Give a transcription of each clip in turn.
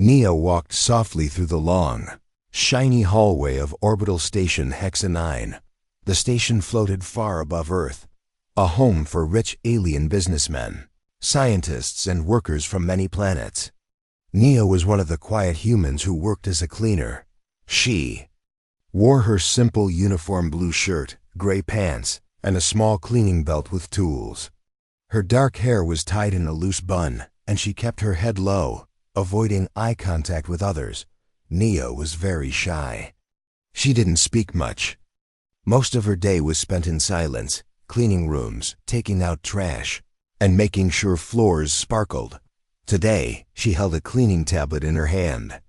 Nia walked softly through the long, shiny hallway of Orbital Station Hexa 9. The station floated far above Earth, a home for rich alien businessmen, scientists, and workers from many planets. Nia was one of the quiet humans who worked as a cleaner. She wore her simple uniform blue shirt, gray pants, and a small cleaning belt with tools. Her dark hair was tied in a loose bun, and she kept her head low, avoiding eye contact with others. Nia was very shy. She didn't speak much. Most of her day was spent in silence, cleaning rooms, taking out trash, and making sure floors sparkled. Today, she held a cleaning tablet in her hand.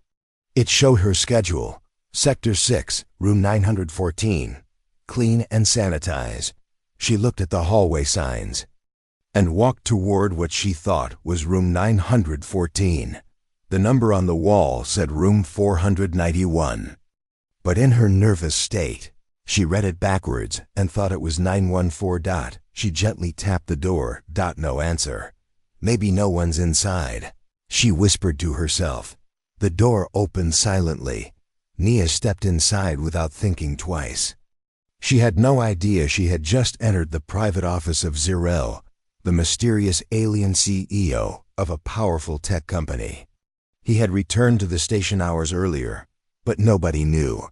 It showed her schedule. Sector 6, Room 914. Clean and sanitize. She looked at the hallway signs and walked toward what she thought was Room 914. The number on the wall said Room 491. But in her nervous state, she read it backwards and thought it was 914. She gently tapped the door. No answer. Maybe no one's inside, she whispered to herself. The door opened silently. Nia stepped inside without thinking twice. She had no idea she had just entered the private office of Zirel, the mysterious alien CEO of a powerful tech company. He had returned to the station hours earlier, but nobody knew.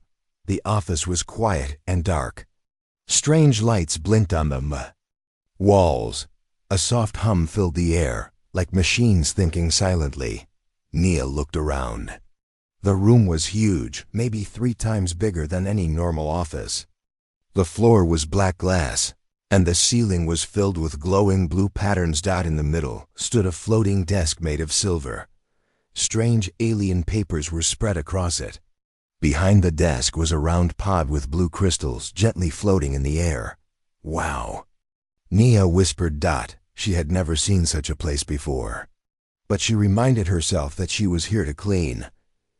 The office was quiet and dark. Strange lights blinked on the walls. A soft hum filled the air, like machines thinking silently. Nia looked around. The room was huge, maybe 3 times bigger than any normal office. The floor was black glass, and the ceiling was filled with glowing blue patterns. In the middle stood a floating desk made of silver. Strange alien papers were spread across it. Behind the desk was a round pod with blue crystals gently floating in the air. Wow! Nia whispered. She had never seen such a place before. But she reminded herself that she was here to clean.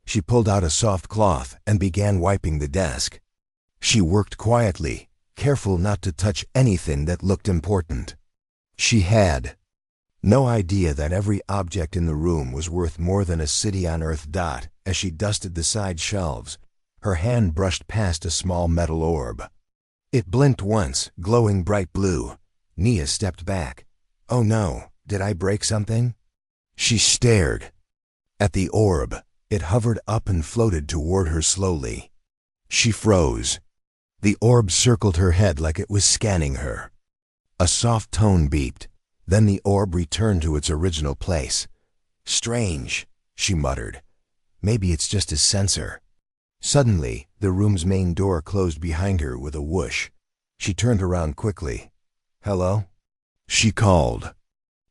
She pulled out a soft cloth and began wiping the desk. She worked quietly, careful not to touch anything that looked important. She had no idea that every object in the room was worth more than a city on Earth. As she dusted the side shelves, her hand brushed past a small metal orb. It blinked once, glowing bright blue. Nia stepped back. Oh no, did I break something? She stared at the orb. It hovered up and floated toward her slowly. She froze. The orb circled her head like it was scanning her. A soft tone beeped. Then the orb returned to its original place. Strange, she muttered. Maybe it's just a sensor. Suddenly, the room's main door closed behind her with a whoosh. She turned around quickly. Hello? She called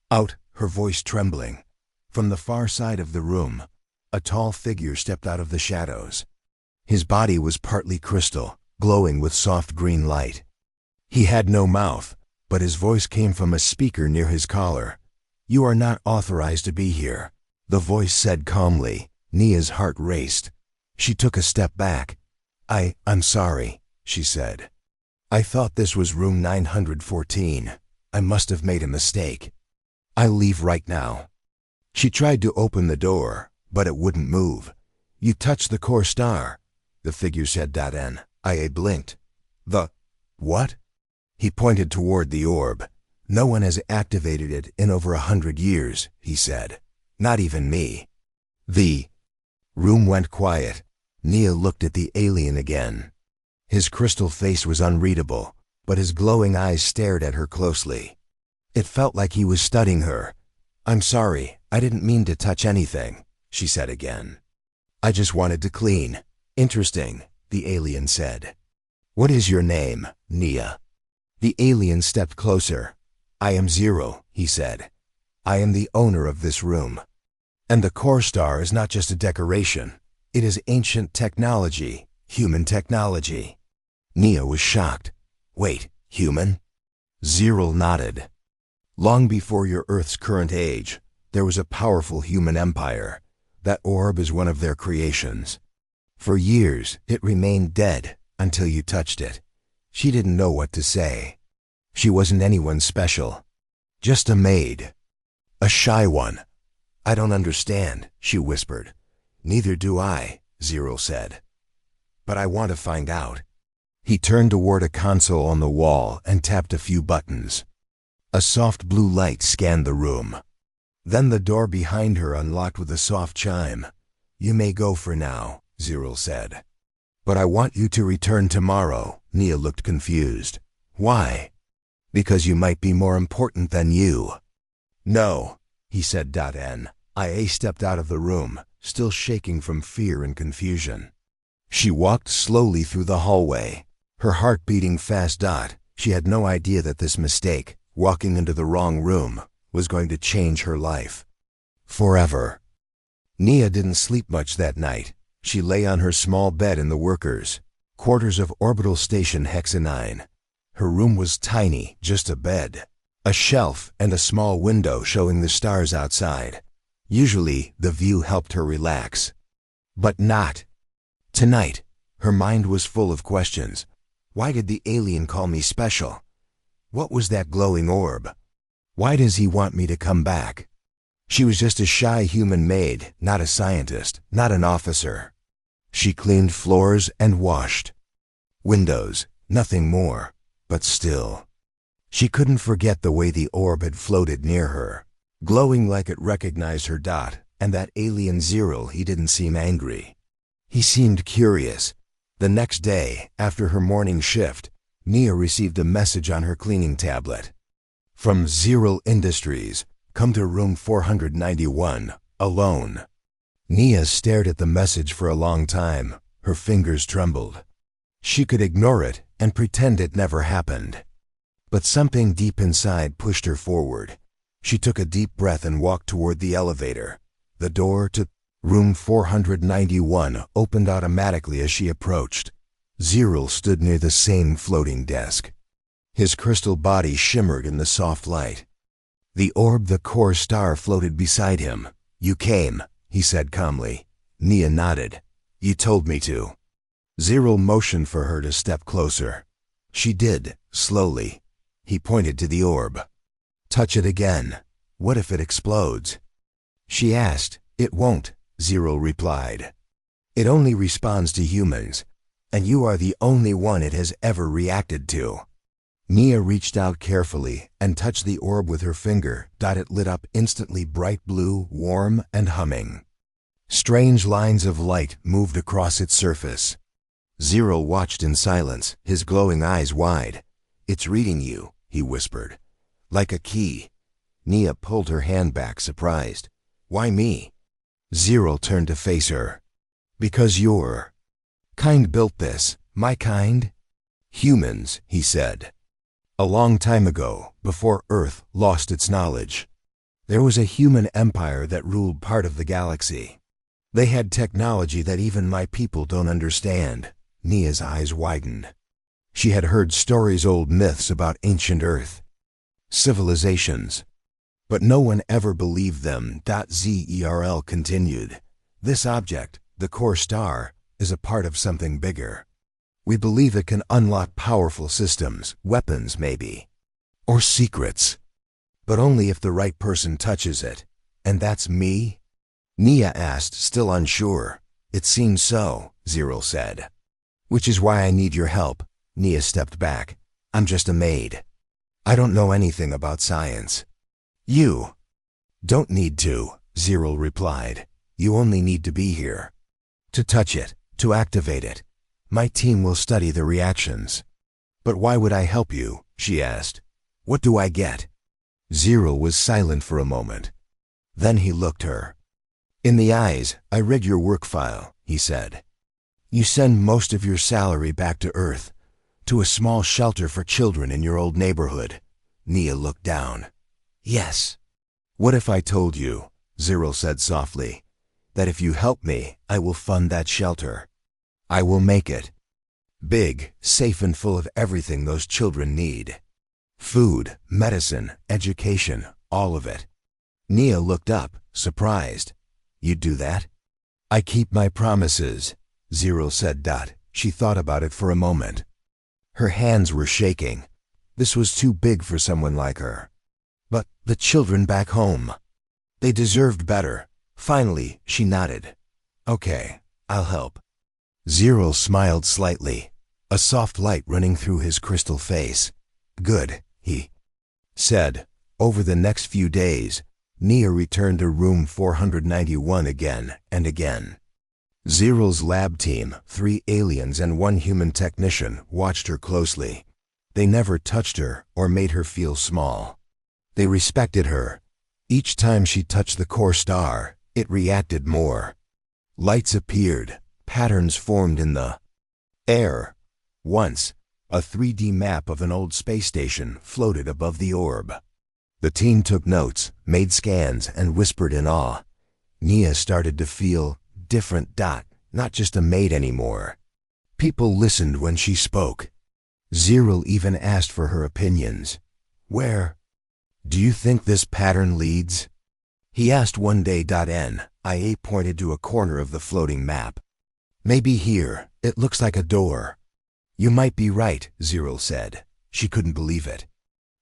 out, her voice trembling. From the far side of the room, a tall figure stepped out of the shadows. His body was partly crystal, glowing with soft green light. He had no mouth, but his voice came from a speaker near his collar. You are not authorized to be here, the voice said calmly. Nia's heart raced. She took a step back. I'm sorry, she said. I thought this was room 914. I must have made a mistake. I'll leave right now. She tried to open the door, but it wouldn't move. You touched the core star, the figure said. Nia blinked. The what? He pointed toward the orb. No one has activated it in over 100 years, he said. Not even me. The room went quiet. Nia looked at the alien again. His crystal face was unreadable, but his glowing eyes stared at her closely. It felt like he was studying her. I'm sorry, I didn't mean to touch anything, she said again. I just wanted to clean. Interesting, the alien said. What is your name, Nia? The alien stepped closer. I am Zero, he said. I am the owner of this room. And the core star is not just a decoration. It is ancient technology, human technology. Nia was shocked. Wait, human? Zero nodded. Long before your Earth's current age, there was a powerful human empire. That orb is one of their creations. For years, it remained dead until you touched it. She didn't know what to say. She wasn't anyone special. Just a maid. A shy one. I don't understand, she whispered. Neither do I, Zero said. But I want to find out. He turned toward a console on the wall and tapped a few buttons. A soft blue light scanned the room. Then the door behind her unlocked with a soft chime. You may go for now, Zero said. But I want you to return tomorrow. Nia looked confused. Why? Because you might be more important than you. No, he said. Ia stepped out of the room, still shaking from fear and confusion. She walked slowly through the hallway, her heart beating fast. She had no idea that this mistake, walking into the wrong room, was going to change her life. Forever. Nia didn't sleep much that night. She lay on her small bed in the workers' quarters of Orbital Station Hexa 9. Her room was tiny, just a bed, a shelf, and a small window showing the stars outside. Usually, the view helped her relax. But not tonight. Her mind was full of questions. Why did the alien call me special? What was that glowing orb? Why does he want me to come back? She was just a shy human maid, not a scientist, not an officer. She cleaned floors and washed windows, nothing more, but still. She couldn't forget the way the orb had floated near her, glowing like it recognized her. And that alien Zero, he didn't seem angry. He seemed curious. The next day, after her morning shift, Nia received a message on her cleaning tablet. From Zero Industries, come to room 491, alone. Nia stared at the message for a long time. Her fingers trembled. She could ignore it and pretend it never happened. But something deep inside pushed her forward. She took a deep breath and walked toward the elevator. The door to room 491 opened automatically as she approached. Zero stood near the same floating desk. His crystal body shimmered in the soft light. The orb, the core star, floated beside him. You came, he said calmly. Nia nodded. You told me to. Zero motioned for her to step closer. She did, slowly. He pointed to the orb. Touch it again. What if it explodes? She asked. It won't, Zero replied. It only responds to humans, and you are the only one it has ever reacted to. Nia reached out carefully and touched the orb with her finger. It lit up instantly, bright blue, warm, and humming. Strange lines of light moved across its surface. Zero watched in silence, his glowing eyes wide. It's reading you, he whispered. Like a key. Nia pulled her hand back, surprised. Why me? Zero turned to face her. Because your kind built this. My kind? Humans, he said. A long time ago, before Earth lost its knowledge, there was a human empire that ruled part of the galaxy. They had technology that even my people don't understand. Nia's eyes widened. She had heard stories, old myths about ancient Earth, civilizations, but no one ever believed them. Zerl continued. This object, the core star, is a part of something bigger. We believe it can unlock powerful systems, weapons maybe, or secrets, but only if the right person touches it. And that's me? Nia asked, still unsure. It seems so, Zero said. Which is why I need your help. Nia stepped back. I'm just a maid. I don't know anything about science. You don't need to, Zero replied. You only need to be here. To touch it, to activate it. My team will study the reactions. But why would I help you? She asked. What do I get? Zero was silent for a moment. Then he looked her in the eyes. I read your work file, he said. You send most of your salary back to Earth, to a small shelter for children in your old neighborhood. Nia looked down. Yes. What if I told you, Zero said softly, that if you help me, I will fund that shelter. I will make it big, safe, and full of everything those children need. Food, medicine, education, all of it. Nia looked up, surprised. You'd do that? I keep my promises, Zero said. She thought about it for a moment. Her hands were shaking. This was too big for someone like her. But the children back home, they deserved better. Finally, she nodded. Okay, I'll help. Zero smiled slightly, a soft light running through his crystal face. Good, he said. Over the next few days, Nia returned to room 491 again and again. Zero's lab team, 3 aliens and 1 human technician, watched her closely. They never touched her or made her feel small. They respected her. Each time she touched the core star, it reacted more. Lights appeared, patterns formed in the air. Once, a 3D map of an old space station floated above the orb. The team took notes, made scans, and whispered in awe. Nia started to feel different. Not just a maid anymore. People listened when she spoke. Zero even asked for her opinions. Where do you think this pattern leads? He asked one day. Nia pointed to a corner of the floating map. Maybe here, it looks like a door. You might be right, Zero said. She couldn't believe it.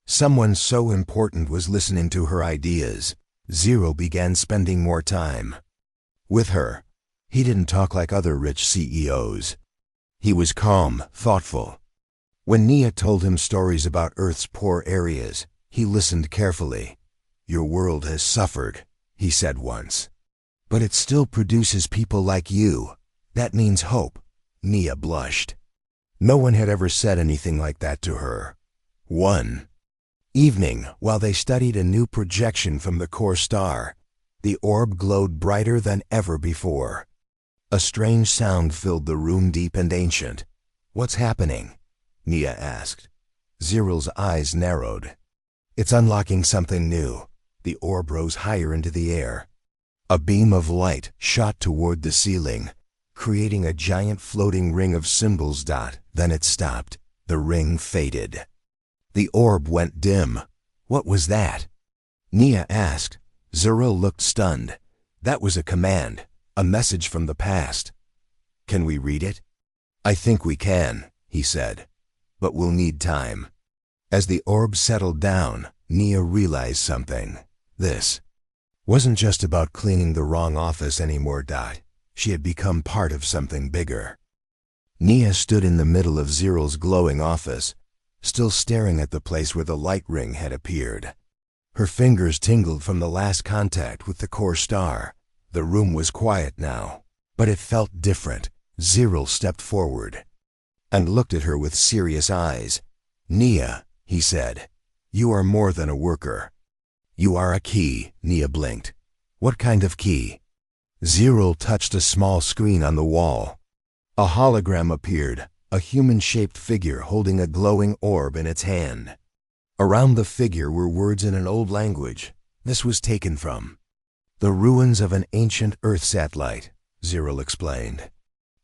Someone so important was listening to her ideas. Zero began spending more time with her. He didn't talk like other rich CEOs. He was calm, thoughtful. When Nia told him stories about Earth's poor areas, he listened carefully. Your world has suffered, he said once. But it still produces people like you. That means hope. Nia blushed. No one had ever said anything like that to her. One evening, while they studied a new projection from the core star, the orb glowed brighter than ever before. A strange sound filled the room, deep and ancient. What's happening? Nia asked. Zero's eyes narrowed. It's unlocking something new. The orb rose higher into the air. A beam of light shot toward the ceiling, creating a giant floating ring of symbols. Then it stopped. The ring faded. The orb went dim. What was that? Nia asked. Zero looked stunned. That was a command, a message from the past. Can we read it? I think we can, he said. But we'll need time. As the orb settled down, Nia realized something. This wasn't just about cleaning the wrong office anymore. She had become part of something bigger. Nia stood in the middle of Zero's glowing office, still staring at the place where the light ring had appeared. Her fingers tingled from the last contact with the core star. The room was quiet now, but it felt different. Zero stepped forward and looked at her with serious eyes. Nia, he said, you are more than a worker. You are a key. Nia blinked. What kind of key? Zero touched a small screen on the wall. A hologram appeared, a human-shaped figure holding a glowing orb in its hand. Around the figure were words in an old language. This was taken from the ruins of an ancient Earth satellite, Zero explained.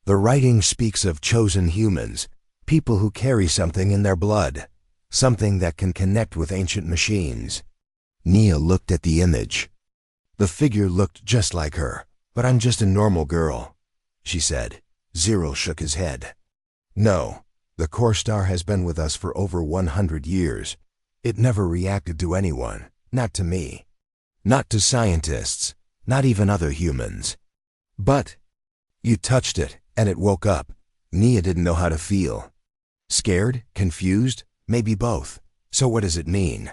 The writing speaks of chosen humans, people who carry something in their blood, something that can connect with ancient machines. Nia looked at the image. The figure looked just like her. But I'm just a normal girl, she said. Zero shook his head. No, the core star has been with us for over 100 years. It never reacted to anyone, not to me, not to scientists, not even other humans. But you touched it, and it woke up. Nia didn't know how to feel. Scared? Confused? Maybe both. So what does it mean?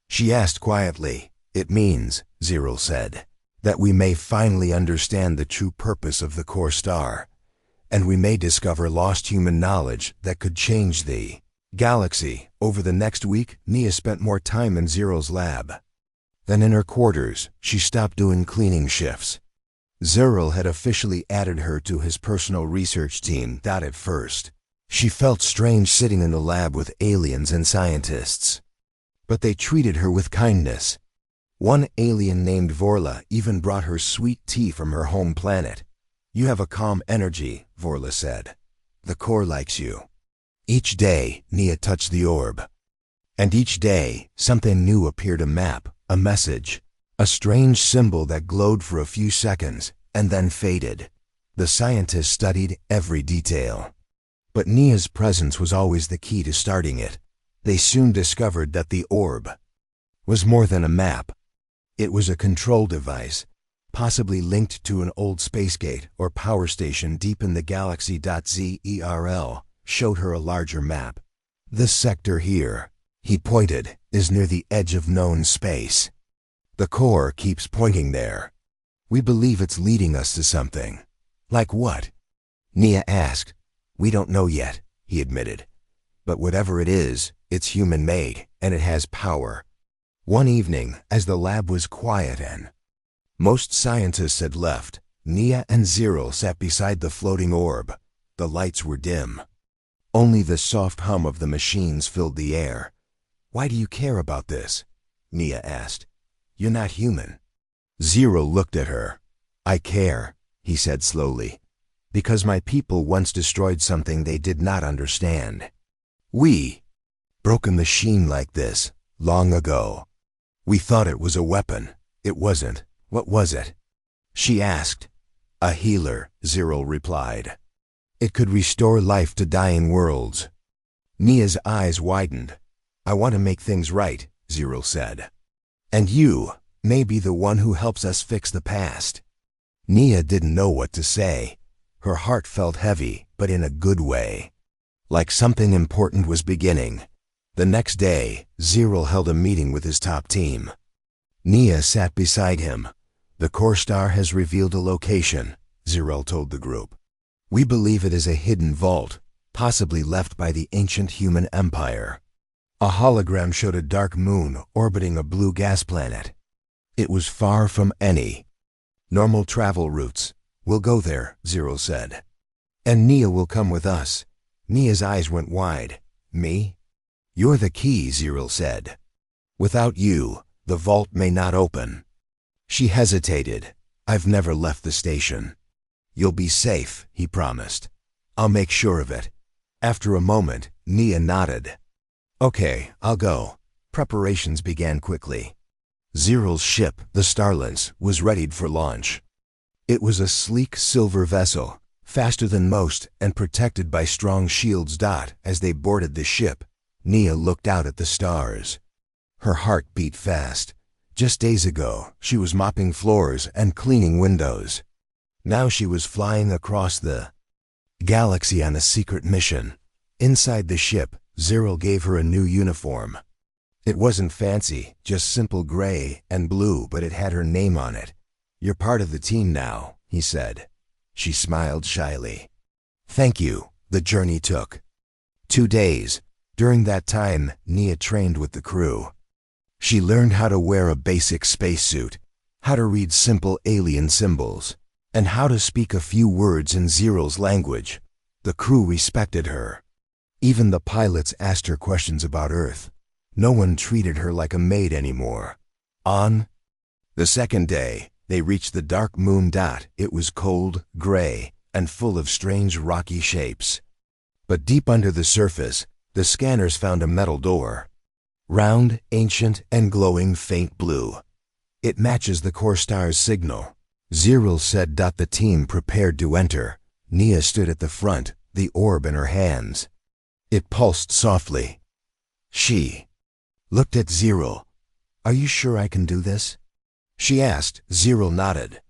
She asked quietly. It means, Zero said, that we may finally understand the true purpose of the core star, and we may discover lost human knowledge that could change the galaxy. Over the next week, Nia spent more time in Zero's lab. Then in her quarters, she stopped doing cleaning shifts. Zero had officially added her to his personal research team. At first, she felt strange sitting in the lab with aliens and scientists. But they treated her with kindness. One alien named Vorla even brought her sweet tea from her home planet. You have a calm energy, Vorla said. The core likes you. Each day, Nia touched the orb. And each day, something new appeared, a map, a message, a strange symbol that glowed for a few seconds and then faded. The scientists studied every detail. But Nia's presence was always the key to starting it. They soon discovered that the orb was more than a map. It was a control device, possibly linked to an old space gate or power station deep in the galaxy. Zerl showed her a larger map. This sector here, he pointed, is near the edge of known space. The core keeps pointing there. We believe it's leading us to something. Like what? Nia asked. We don't know yet, he admitted. But whatever it is, it's human-made, and it has power. One evening, as the lab was quiet and most scientists had left, Nia and Zerl sat beside the floating orb. The lights were dim. Only the soft hum of the machines filled the air. Why do you care about this? Nia asked. You're not human. Zerl looked at her. I care, he said slowly, because my people once destroyed something they did not understand. We broke a machine like this long ago. We thought it was a weapon. It wasn't. What was it? She asked. A healer, Zerl replied. It could restore life to dying worlds. Nia's eyes widened. I want to make things right, Zerl said. And you may be the one who helps us fix the past. Nia didn't know what to say. Her heart felt heavy, but in a good way. Like something important was beginning. The next day, Zerl held a meeting with his top team. Nia sat beside him. The core star has revealed a location, Zerl told the group. We believe it is a hidden vault, possibly left by the ancient human empire. A hologram showed a dark moon orbiting a blue gas planet. It was far from any normal travel routes. We'll go there, Zerl said. And Nia will come with us. Nia's eyes went wide. Me? You're the key, Zerl said. Without you, the vault may not open. She hesitated. I've never left the station. You'll be safe, he promised. I'll make sure of it. After a moment, Nia nodded. Okay, I'll go. Preparations began quickly. Zerl's ship, the Starlance, was readied for launch. It was a sleek silver vessel, faster than most and protected by strong shields. As they boarded the ship, Nia looked out at the stars. Her heart beat fast. Just days ago, she was mopping floors and cleaning windows. Now she was flying across the galaxy on a secret mission. Inside the ship, Zerl gave her a new uniform. It wasn't fancy, just simple gray and blue, but it had her name on it. You're part of the team now, he said. She smiled shyly. Thank you. The journey took 2 days. During that time, Nia trained with the crew. She learned how to wear a basic spacesuit, how to read simple alien symbols, and how to speak a few words in Zerl's language. The crew respected her. Even the pilots asked her questions about Earth. No one treated her like a maid anymore. On the second day, they reached the dark moon. It was cold, gray, and full of strange rocky shapes. But deep under the surface, the scanners found a metal door. Round, ancient, and glowing faint blue. It matches the core star's signal. Zerl said. The team prepared to enter. Nia stood at the front, the orb in her hands. It pulsed softly. She looked at Zerl. Are you sure I can do this? She asked. Zerl nodded.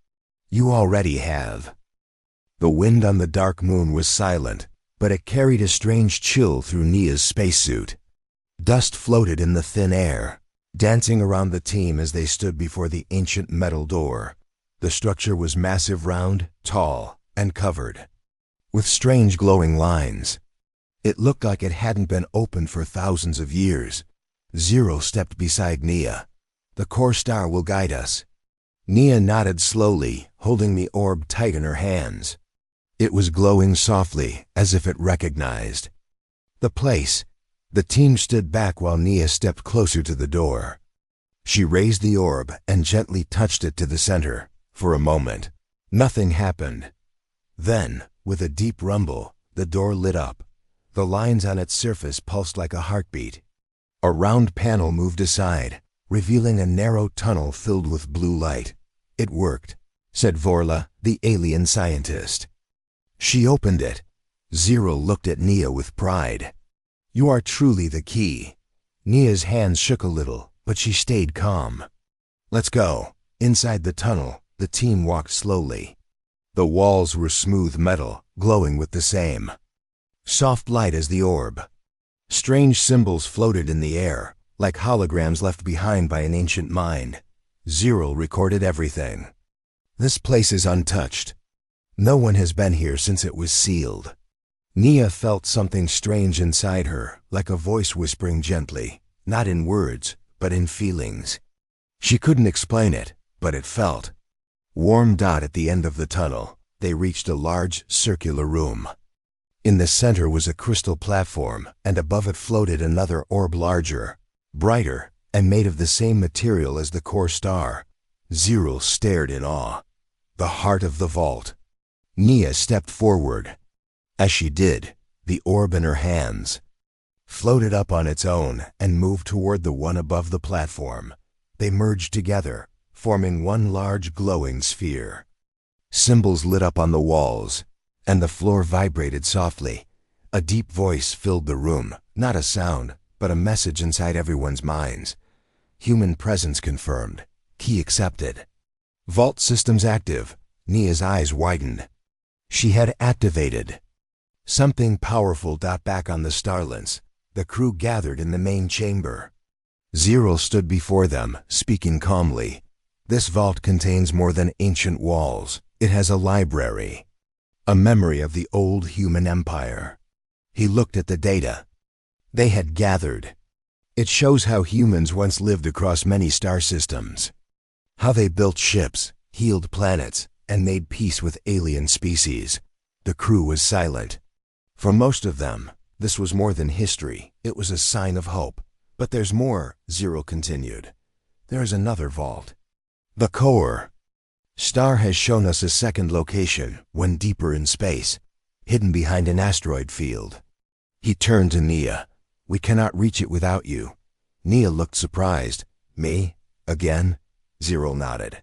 You already have. The wind on the dark moon was silent, but it carried a strange chill through Nia's spacesuit. Dust floated in the thin air, dancing around the team as they stood before the ancient metal door. The structure was massive, round, tall, and covered with strange glowing lines. It looked like it hadn't been opened for thousands of years. Zerl stepped beside Nia. The core star will guide us. Nia nodded slowly, holding the orb tight in her hands. It was glowing softly, as if it recognized the place. The team stood back while Nia stepped closer to the door. She raised the orb and gently touched it to the center. For a moment, nothing happened. Then, with a deep rumble, the door lit up. The lines on its surface pulsed like a heartbeat. A round panel moved aside, revealing a narrow tunnel filled with blue light. It worked, said Vorla, the alien scientist. She opened it. Zerl looked at Nia with pride. You are truly the key. Nia's hands shook a little, but she stayed calm. Let's go. Inside the tunnel, The team walked slowly. The walls were smooth metal, glowing with the same soft light as the orb. Strange symbols floated in the air, like holograms left behind by an ancient mind. Zero recorded everything. This place is untouched. No one has been here since it was sealed. Nia felt something strange inside her, like a voice whispering gently, not in words, but in feelings. She couldn't explain it, but it felt. Warm dot at the end of the tunnel, they reached a large, circular room. In the center was a crystal platform, and above it floated another orb larger, brighter, and made of the same material as the core star. Zero stared in awe. The heart of the vault. Nia stepped forward. As she did, the orb in her hands floated up on its own and moved toward the one above the platform. They merged together, forming one large glowing sphere. Symbols lit up on the walls, and the floor vibrated softly. A deep voice filled the room, not a sound, but a message inside everyone's minds. Human presence confirmed. Key accepted. Vault systems active. Nia's eyes widened. She had activated. Something powerful dot back on the starlets. The crew gathered in the main chamber. Zero stood before them, speaking calmly. This vault contains more than ancient walls. It has a library. A memory of the old human empire. He looked at the data they had gathered. It shows how humans once lived across many star systems. How they built ships, healed planets, and made peace with alien species. The crew was silent. For most of them, this was more than history. It was a sign of hope. But there's more, Zero continued. There is another vault. The core star has shown us a second location, one deeper in space, hidden behind an asteroid field. He turned to Nia. We cannot reach it without you. Nia looked surprised. Me? Again? Zero nodded.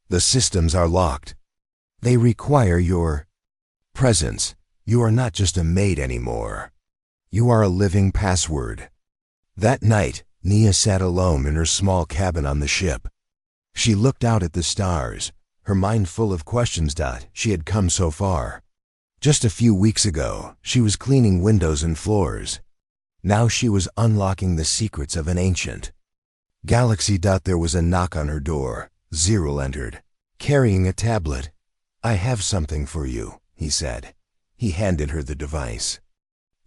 The systems are locked. They require your presence. You are not just a maid anymore. You are a living password. That night, Nia sat alone in her small cabin on the ship. She looked out at the stars, her mind full of questions. She had come so far. Just a few weeks ago, she was cleaning windows and floors. Now she was unlocking the secrets of an ancient galaxy. There was a knock on her door. Zero entered, carrying a tablet. I have something for you, he said. He handed her the device.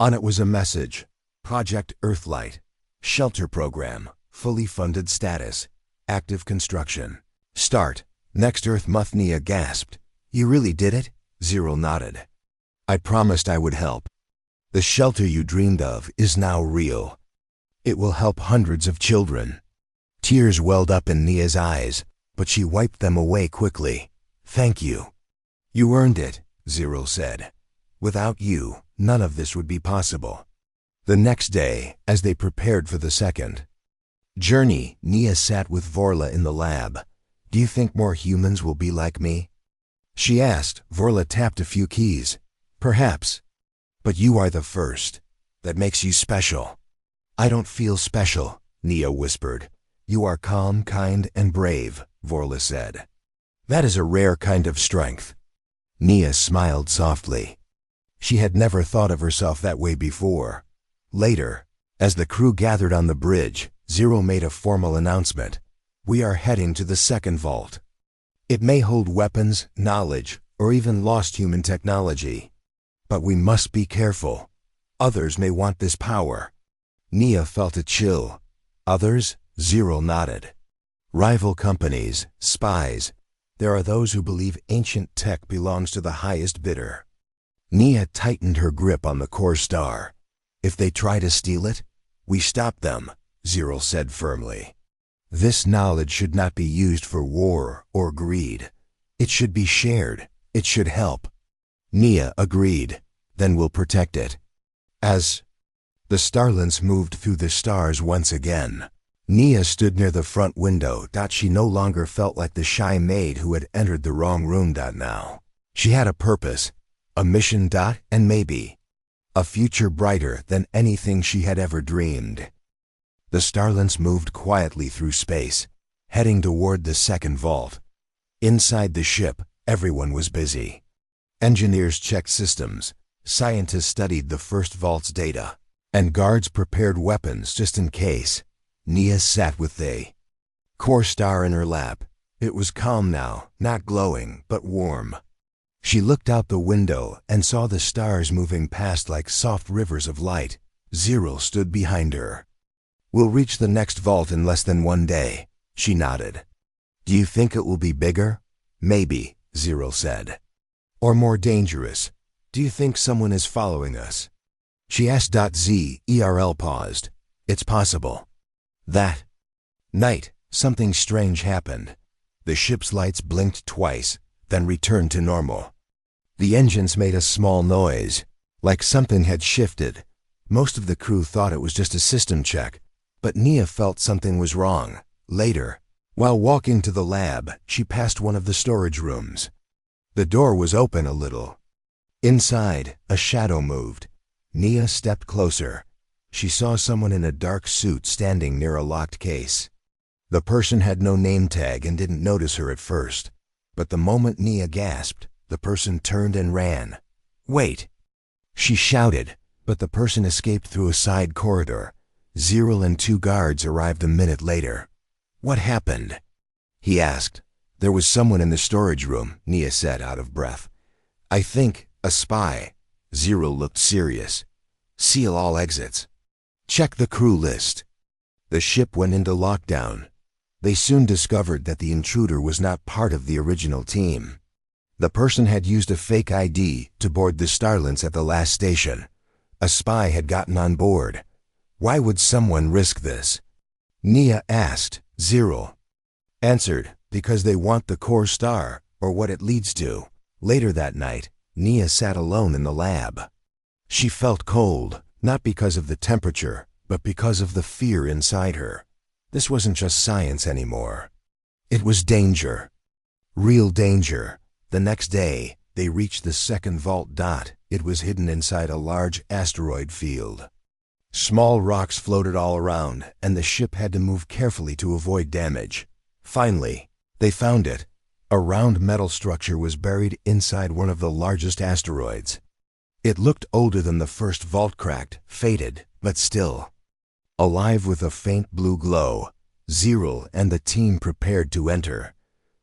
On it was a message. Project Earthlight. Shelter program. Fully funded status. Active construction. Start. Next Earth month. Nia gasped. You really did it? Zero nodded. I promised I would help. The shelter you dreamed of is now real. It will help hundreds of children. Tears welled up in Nia's eyes, but she wiped them away quickly. Thank you. You earned it, Zero said. Without you, none of this would be possible. The next day, as they prepared for the second journey, Nia sat with Vorla in the lab. Do you think more humans will be like me? She asked. Vorla tapped a few keys. Perhaps. But you are the first. That makes you special. I don't feel special, Nia whispered. You are calm, kind, and brave, Vorla said. That is a rare kind of strength. Nia smiled softly. She had never thought of herself that way before. Later, as the crew gathered on the bridge, Zero made a formal announcement. We are heading to the second vault. It may hold weapons, knowledge, or even lost human technology. But we must be careful. Others may want this power. Nia felt a chill. Others? Zero nodded. Rival companies, spies. There are those who believe ancient tech belongs to the highest bidder. Nia tightened her grip on the core star. If they try to steal it, we stop them, Zero said firmly. This knowledge should not be used for war or greed. It should be shared. It should help. Nia agreed. Then we'll protect it. As the starlets moved through the stars once again, Nia stood near the front window. She no longer felt like the shy maid who had entered the wrong room. Now she had a purpose, a mission. And maybe a future brighter than anything she had ever dreamed. The starlets moved quietly through space, heading toward the second vault. Inside the ship, everyone was busy. Engineers checked systems, scientists studied the first vault's data, and guards prepared weapons just in case. Nia sat with the core star in her lap. It was calm now, not glowing, but warm. She looked out the window and saw the stars moving past like soft rivers of light. Zero stood behind her. "We'll reach the next vault in less than 1 day," she nodded. "Do you think it will be bigger?" "Maybe," Zero said. "Or more dangerous? Do you think someone is following us?" She asked. Zerl paused. "It's possible." That night, something strange happened. The ship's lights blinked twice, then returned to normal. The engines made a small noise, like something had shifted. Most of the crew thought it was just a system check, but Nia felt something was wrong. Later, while walking to the lab, she passed one of the storage rooms. The door was open a little. Inside, a shadow moved. Nia stepped closer. She saw someone in a dark suit standing near a locked case. The person had no name tag and didn't notice her at first. But the moment Nia gasped, the person turned and ran. "Wait!" she shouted, but the person escaped through a side corridor. Zero and 2 guards arrived a minute later. "What happened?" he asked. "There was someone in the storage room," Nia said, out of breath. "I think a spy." Zero looked serious. "Seal all exits. Check the crew list." The ship went into lockdown. They soon discovered that the intruder was not part of the original team. The person had used a fake ID to board the Starlets at the last station. A spy had gotten on board. Why would someone risk this? Nia asked. Zero answered, "Because they want the core star, or what it leads to." Later that night, Nia sat alone in the lab. She felt cold, not because of the temperature, but because of the fear inside her. This wasn't just science anymore. It was danger. Real danger. The next day, they reached the second vault. It was hidden inside a large asteroid field. Small rocks floated all around, and the ship had to move carefully to avoid damage. Finally, they found it. A round metal structure was buried inside one of the largest asteroids. It looked older than the first vault, cracked, faded, but still alive with a faint blue glow. Zero and the team prepared to enter.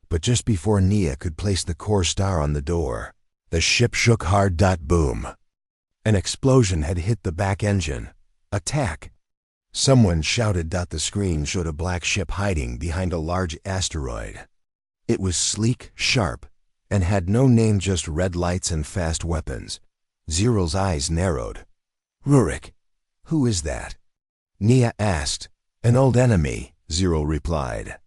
But just before Nia could place the core star on the door, the ship shook hard. Boom. An explosion had hit the back engine. Attack! Someone shouted. The screen showed a black ship hiding behind a large asteroid. It was sleek, sharp, and had no name, just red lights and fast weapons. Zero's eyes narrowed. "Rurik, who is that?" Nia asked. "An old enemy," Zero replied.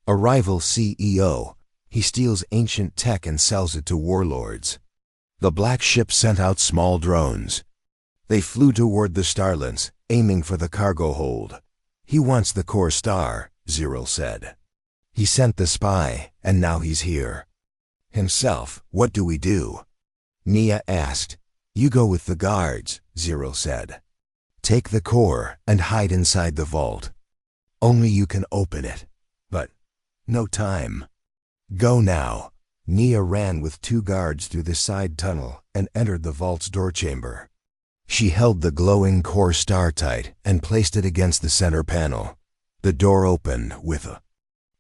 "A rival CEO. He steals ancient tech and sells it to warlords." The black ship sent out small drones. They flew toward the Starlets, aiming for the cargo hold. "He wants the core star," Zero said. "He sent the spy, and now he's here." "Himself. What do we do?" Nia asked. "You go with the guards," Zero said. "Take the core and hide inside the vault. Only you can open it. But no time. Go now." Nia ran with 2 guards through the side tunnel and entered the vault's door chamber. She held the glowing core star tight and placed it against the center panel. The door opened with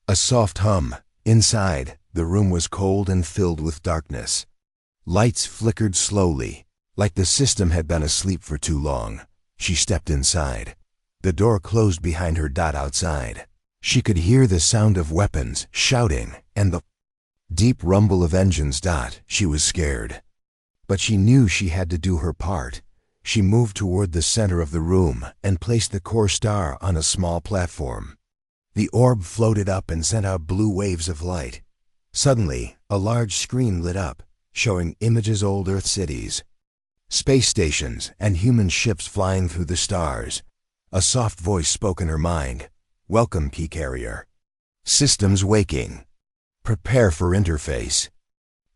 a soft hum. Inside, the room was cold and filled with darkness. Lights flickered slowly, like the system had been asleep for too long. She stepped inside. The door closed behind her. Outside, she could hear the sound of weapons, shouting, and the deep rumble of engines. She was scared. But she knew she had to do her part. She moved toward the center of the room and placed the core star on a small platform. The orb floated up and sent out blue waves of light. Suddenly, a large screen lit up, showing images of old Earth cities, space stations, and human ships flying through the stars. A soft voice spoke in her mind. "Welcome, key carrier. Systems waking. Prepare for interface."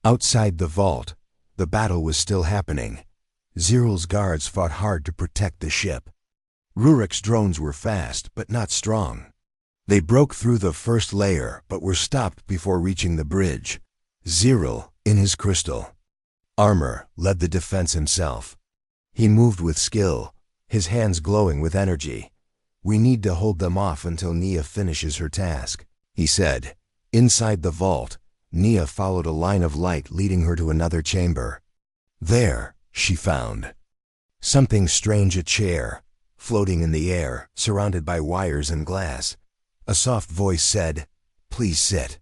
Outside the vault, the battle was still happening. Zero's guards fought hard to protect the ship. Rurik's drones were fast, but not strong. They broke through the first layer but were stopped before reaching the bridge. Zero, in his crystal armor, led the defense himself. He moved with skill, his hands glowing with energy. "We need to hold them off until Nia finishes her task," he said. Inside the vault, Nia followed a line of light leading her to another chamber. There, she found something strange, a chair, floating in the air, surrounded by wires and glass. A soft voice said, "Please sit.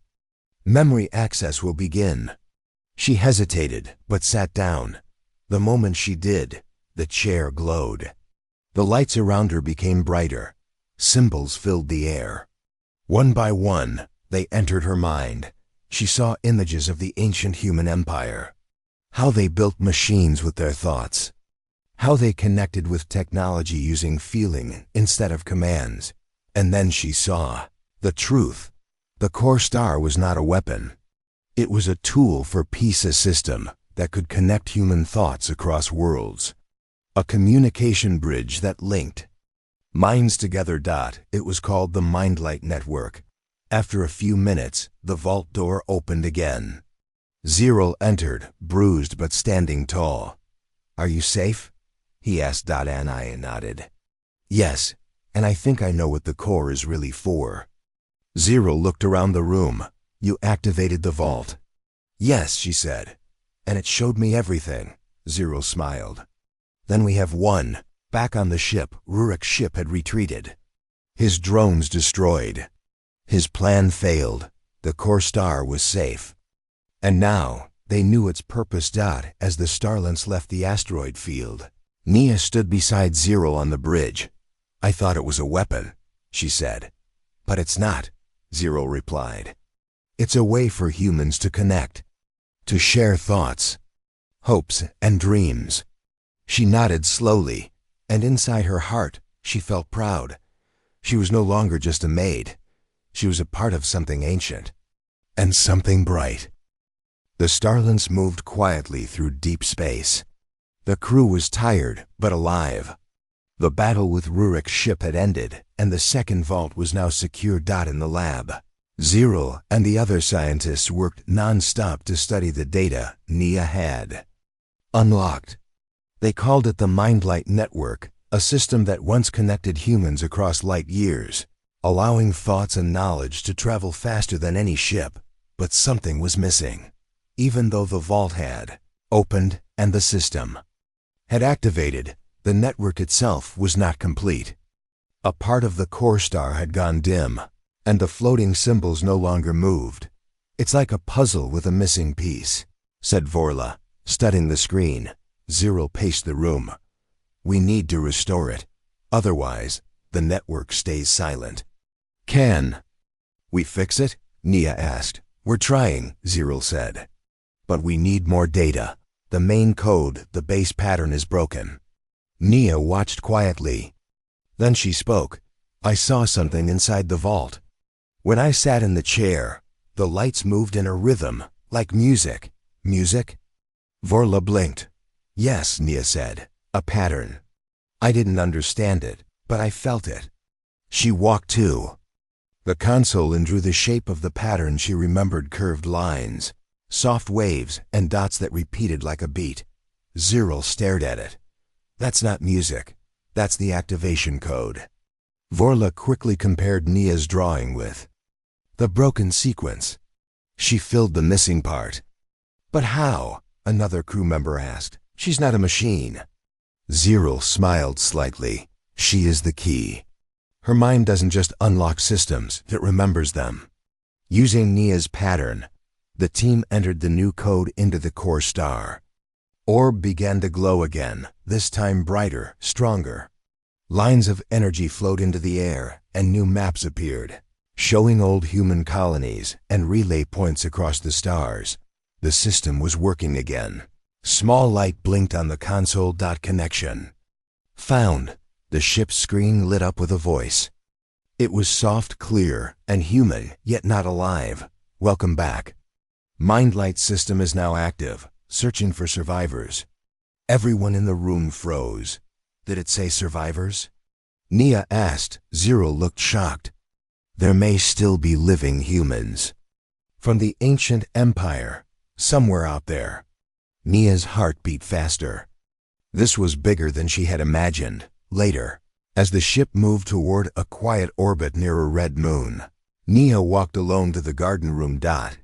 Memory access will begin." She hesitated, but sat down. The moment she did, the chair glowed. The lights around her became brighter. Symbols filled the air. One by one, they entered her mind. She saw images of the ancient human empire. How they built machines with their thoughts. How they connected with technology using feeling instead of commands. And then she saw the truth. The core star was not a weapon. It was a tool for peace, a system that could connect human thoughts across worlds. A communication bridge that linked minds together. It was called the Mindlight Network. After a few minutes, the vault door opened again. Zero entered, bruised but standing tall. "Are you safe?" he asked. Anaya nodded. "Yes, and I think I know what the core is really for." Zero looked around the room. "You activated the vault?" "Yes," she said, "and it showed me everything." Zero smiled. "Then we have won." Back on the ship, Rurik's ship had retreated. His drones destroyed. His plan failed. The core star was safe. And now, they knew its purpose. As the starlets left the asteroid field, Nia stood beside Zero on the bridge. "I thought it was a weapon," she said. "But it's not," Zero replied. "It's a way for humans to connect, to share thoughts, hopes, and dreams." She nodded slowly, and inside her heart, she felt proud. She was no longer just a maid. She was a part of something ancient and something bright. The starlets moved quietly through deep space. The crew was tired, but alive. The battle with Rurik's ship had ended, and the second vault was now secure. In the lab, Zero and the other scientists worked non-stop to study the data Nia had unlocked. They called it the Mindlight Network, a system that once connected humans across light years, allowing thoughts and knowledge to travel faster than any ship. But something was missing. Even though the vault had opened and the system had activated, the network itself was not complete. A part of the core star had gone dim, and the floating symbols no longer moved. "It's like a puzzle with a missing piece," said Vorla, studying the screen. Zero paced the room. "We need to restore it. Otherwise, the network stays silent." "Can we fix it?" Nia asked. "We're trying," Zero said. "But we need more data. The main code, the base pattern, is broken." Nia watched quietly. Then she spoke. "I saw something inside the vault. When I sat in the chair, the lights moved in a rhythm, like music." "Music?" Vorla blinked. "Yes," Nia said. "A pattern. I didn't understand it, but I felt it." She walked to the console and drew the shape of the pattern. She remembered curved lines, soft waves, and dots that repeated like a beat. Zero stared at it. "That's not music. That's the activation code." Vorla quickly compared Nia's drawing with the broken sequence. She filled the missing part. "But how?" another crew member asked. "She's not a machine." Zero smiled slightly. "She is the key. Her mind doesn't just unlock systems, it remembers them." Using Nia's pattern, the team entered the new code into the core star. Orb began to glow again, this time brighter, stronger. Lines of energy flowed into the air, and new maps appeared, showing old human colonies and relay points across the stars. The system was working again. Small light blinked on the console. Connection found. The ship's screen lit up with a voice. It was soft, clear, and human, yet not alive. "Welcome back. Mindlight system is now active, searching for survivors." Everyone in the room froze. "Did it say survivors?" Nia asked. Zero looked shocked. There may still be living humans. From the ancient empire, somewhere out there. Nia's heart beat faster. This was bigger than she had imagined. Later, as the ship moved toward a quiet orbit near a red moon, Nia walked alone to the garden room.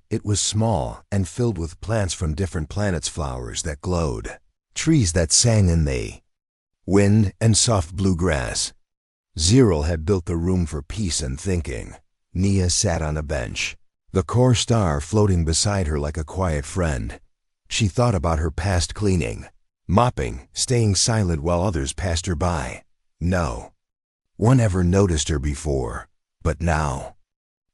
It was small and filled with plants from different planets, flowers that glowed, trees that sang in the wind, and soft blue grass. Zero had built the room for peace and thinking. Nia sat on a bench, the core star floating beside her like a quiet friend. She thought about her past, cleaning, mopping, staying silent while others passed her by. No one ever noticed her before, but now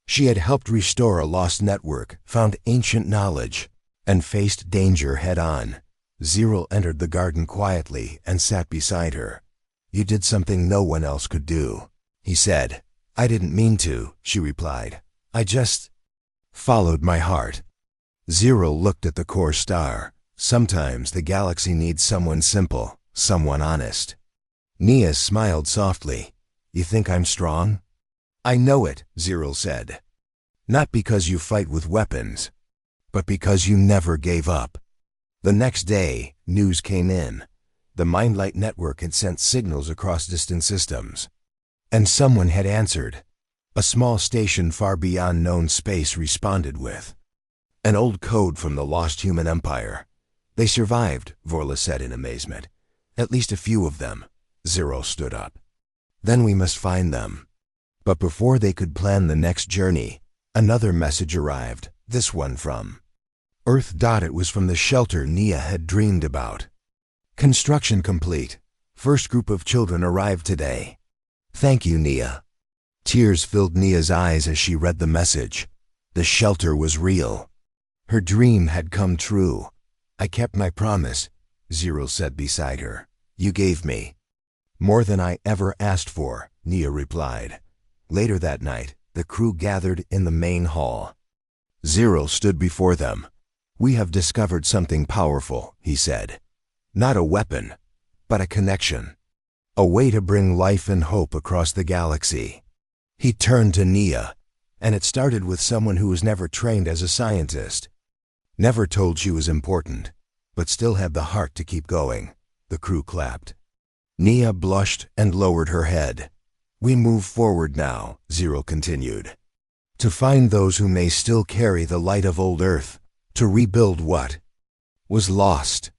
she had helped restore a lost network, found ancient knowledge, and faced danger head-on. Zero entered the garden quietly and sat beside her. "You did something no one else could do," he said. "I didn't mean to," she replied. "I just followed my heart." Zero looked at the core star. Sometimes the galaxy needs someone simple, someone honest. Nia smiled softly. "You think I'm strong?" "I know it," Zero said. "Not because you fight with weapons, but because you never gave up." The next day, news came in. The Mindlight Network had sent signals across distant systems. And someone had answered. A small station far beyond known space responded with an old code from the lost human empire. "They survived," Vorla said in amazement. "At least a few of them." Zero stood up. "Then we must find them." But before they could plan the next journey, another message arrived, this one from Earth. It was from the shelter Nia had dreamed about. "Construction complete. First group of children arrived today. Thank you, Nia." Tears filled Nia's eyes as she read the message. The shelter was real. Her dream had come true. "I kept my promise," Zero said beside her. "You gave me more than I ever asked for," Nia replied. Later that night, the crew gathered in the main hall. Zero stood before them. "We have discovered something powerful," he said. "Not a weapon, but a connection. A way to bring life and hope across the galaxy." He turned to Nia, and it started with someone who was never trained as a scientist, never told she was important, but still had the heart to keep going. The crew clapped. Nia blushed and lowered her head. "We move forward now," Zero continued, "to find those who may still carry the light of old Earth, to rebuild what was lost."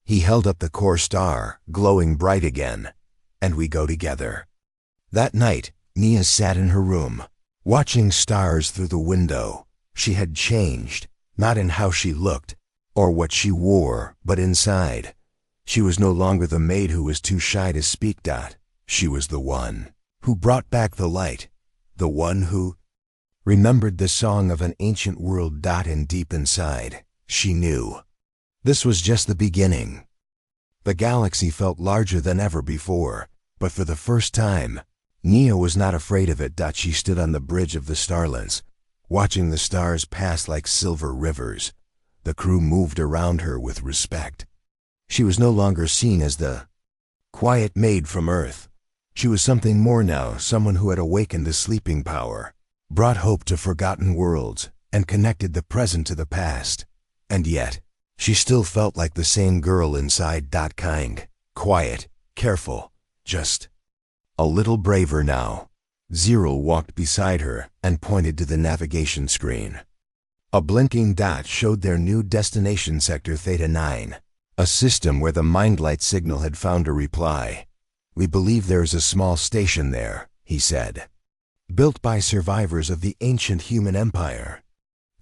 He held up the core star, glowing bright again. "And we go together." That night, Nia sat in her room, watching stars through the window. She had changed, not in how she looked or what she wore, but inside. She was no longer the maid who was too shy to speak. She was the one who brought back the light, the one who remembered the song of an ancient world. And deep inside, she knew this was just the beginning. The galaxy felt larger than ever before, but for the first time, Nia was not afraid of it. She stood on the bridge of the starlands, watching the stars pass like silver rivers. The crew moved around her with respect. She was no longer seen as the quiet maid from Earth. She was something more now, someone who had awakened the sleeping power, brought hope to forgotten worlds, and connected the present to the past. And yet, she still felt like the same girl inside. Kind, quiet, careful, just a little braver now. Zero walked beside her and pointed to the navigation screen. A blinking dot showed their new destination, Sector Theta 9, a system where the Mindlight signal had found a reply. "We believe there is a small station there," he said, "built by survivors of the ancient human empire.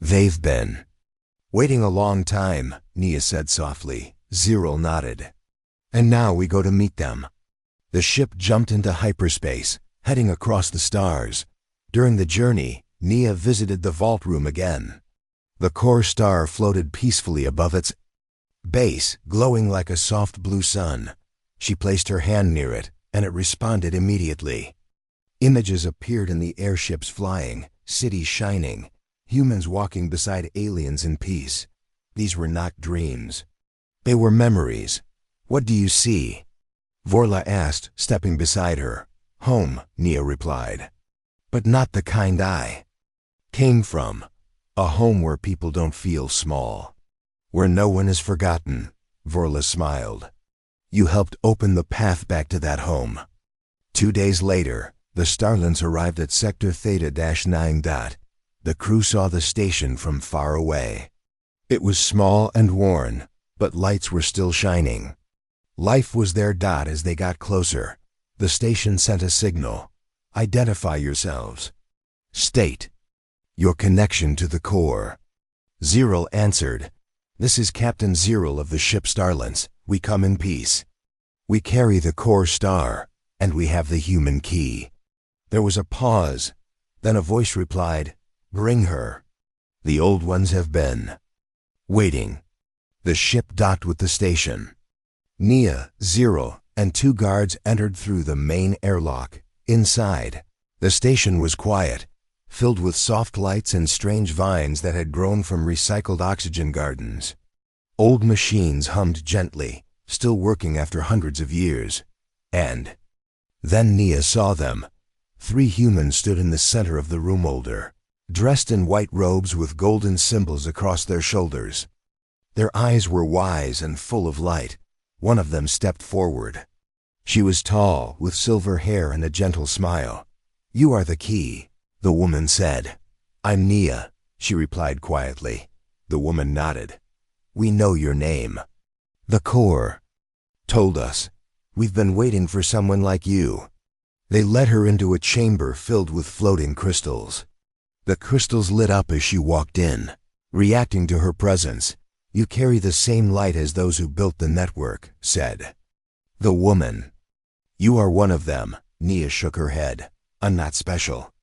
They've been waiting a long time," Nia said softly. Zero nodded. "And now we go to meet them." The ship jumped into hyperspace, heading across the stars. During the journey, Nia visited the vault room again. The core star floated peacefully above its base, glowing like a soft blue sun. She placed her hand near it, and it responded immediately. Images appeared in the airships flying, cities shining, humans walking beside aliens in peace. These were not dreams. They were memories. "What do you see?" Vorla asked, stepping beside her. "Home," Nia replied. but not the kind I came from. A home where people don't feel small, where no one is forgotten. Vorla smiled. You helped open the path back to that home. 2 days later, the Starlins arrived at Sector Theta-9. The crew saw the station from far away. It was small and worn, but lights were still shining. Life was there. As they got closer, the station sent a signal. Identify yourselves. State your connection to the core. Zero answered. This is Captain Zero of the ship Starlins. We come in peace. We carry the core star, and we have the human key. There was a pause. Then a voice replied, Bring her. The old ones have been waiting. The ship docked with the station. Nia, Zero, and 2 guards entered through the main airlock. Inside, the station was quiet, filled with soft lights and strange vines that had grown from recycled oxygen gardens. Old machines hummed gently, still working after hundreds of years. And then Nia saw them. 3 humans stood in the center of the room, older, dressed in white robes with golden symbols across their shoulders. Their eyes were wise and full of light. One of them stepped forward. She was tall, with silver hair and a gentle smile. You are the key, the woman said. I'm Nia, she replied quietly. The woman nodded. We know your name. The core told us. We've been waiting for someone like you. They led her into a chamber filled with floating crystals. The crystals lit up as she walked in, reacting to her presence. You carry the same light as those who built the network, said the woman. You are one of them. Nia shook her head. I'm not special.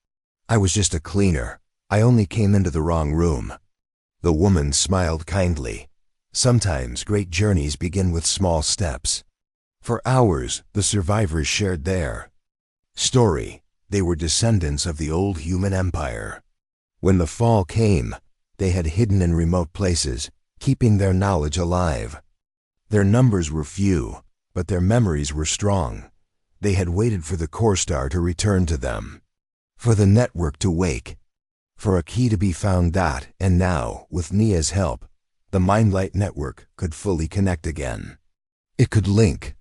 I was just a cleaner. I only came into the wrong room. The woman smiled kindly. Sometimes great journeys begin with small steps. For hours, the survivors shared their story. They were descendants of the old human empire. When the fall came, they had hidden in remote places, keeping their knowledge alive. Their numbers were few, but their memories were strong. They had waited for the core star to return to them, for the network to wake, for a key to be found. And now, with Nia's help, the Mindlight network could fully connect again. It could link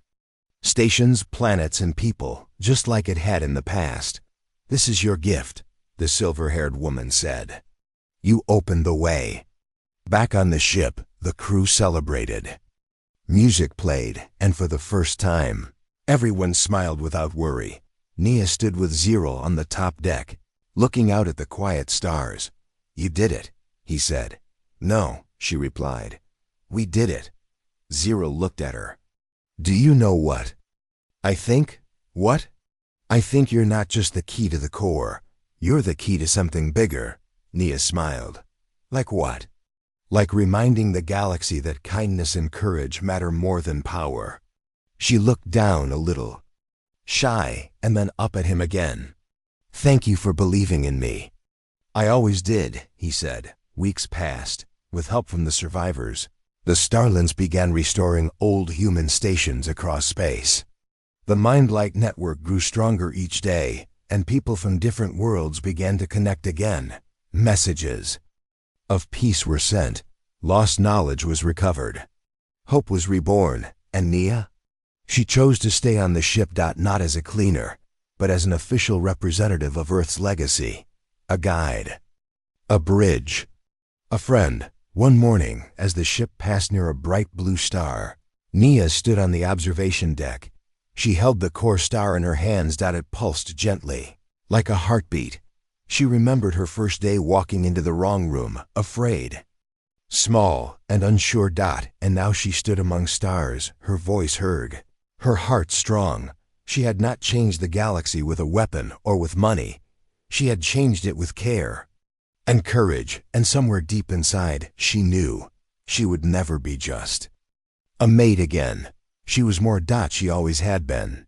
stations, planets, and people, just like it had in the past. This is your gift, the silver-haired woman said. You opened the way. Back on the ship, the crew celebrated. Music played, and for the first time, everyone smiled without worry. Nia stood with Zero on the top deck, looking out at the quiet stars. You did it, he said. No, she replied. We did it. Zero looked at her. Do you know what I think? What? I think you're not just the key to the core. You're the key to something bigger. Nia smiled. Like what? Like reminding the galaxy that kindness and courage matter more than power. She looked down a little, shy, and then up at him again. Thank you for believing in me. I always did, he said. Weeks passed. With help from the survivors, the Starlins began restoring old human stations across space. The Mindlight network grew stronger each day, and people from different worlds began to connect again. Messages of peace were sent. Lost knowledge was recovered. Hope was reborn. And Nia? She chose to stay on the ship. Not as a cleaner, but as an official representative of Earth's legacy. A guide. A bridge. A friend. One morning, as the ship passed near a bright blue star, Nia stood on the observation deck. She held the core star in her hands. It pulsed gently, like a heartbeat. She remembered her first day walking into the wrong room, afraid, small and unsure. And now she stood among stars, her voice heard, her heart strong. She had not changed the galaxy with a weapon or with money. She had changed it with care and courage, and somewhere deep inside, she knew she would never be just a maid again. She was more. She always had been.